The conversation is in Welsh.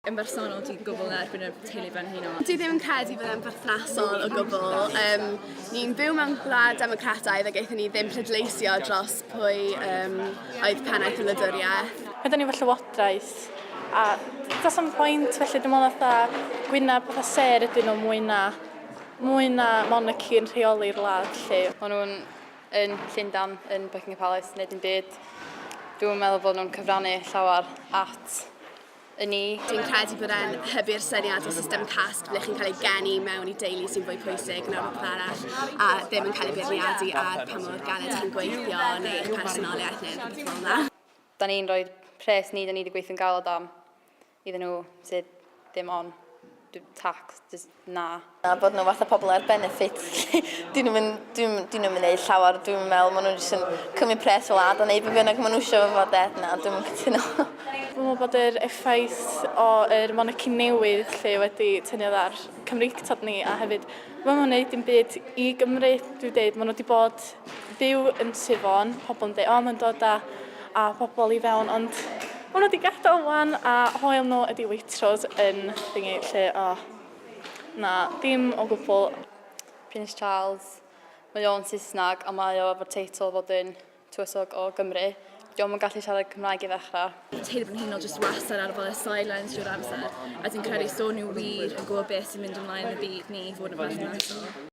Yn bersonol, dwi'n gwbl erbyn y teulu Frenhiniaeth. Dwi ddim yn credu bod e'n berthnasol o gwbl. Ni'n byw mewn gwlad democrataidd a gaethon ni ddim pleidleisio dros pwy oedd pennaeth y wladwriaeth. Ydyn ni fel llywodraeth, a does am pwynt, felly dwi'n meddwl fatha gwyneb fatha ser ydyn nhw mwy na monarchy yn rheoli'r wlad lle. Maen nhw'n yn Llundain, yn Buckingham Palace, neu dim byd. Dwi'n meddwl bod nhw'n cyfrannu llawar at y ni. Dwi'n credu bod e'n hybu'r syniad o system cast ble chi'n cael ei geni mewn i deulu sy'n fwy pwysig na rhywbeth arall a ddim yn cael ei beirniadu ar pa mor galed chi'n gweithio neu eich personoliaeth neu rhywbeth fel yna. Da ni'n rhoi pres ni, da ni wedi gweithio'n galed am iddyn nhw sydd ddim on tax, just na. A bod nhw fatha pobl ar benefit. Dyn nhw'n gwneud llawar, dwi'n meddwl maen nhw'n jyst yn cymryd pres fel ad a neud be bynnag maen nhw eisiau fod ed na, dwi'n cytuno. Dwi'n meddwl bod yr effaith o'r monarchy newydd lle wedi tynnudd ar Cymreictod ni a hefyd maen nhw'n gwneud dim byd i Gymru, dwi'n dweud, maen nhw wedi bod byw yn Sifon, pobl yn dweud, maen dod a pobl i fewn, ond maen nhw wedi gadael wan a hoel nhw ydi Waitrose yn thingy lle, na, dim o gwbl. Prince Charles, mae o'n Saesneg a mae o efo'r teitl fod yn tywysog o Gymru. Diolch yn gallu siarad Cymraeg i ddechrau. Teulu Frenhiniaeth jyst wastad ar fel y sidelines drwy'r amser, a dwi'n credu so nhw wir yn gwybod beth sy'n mynd ymlaen yn y byd ni fod yn berthnasol.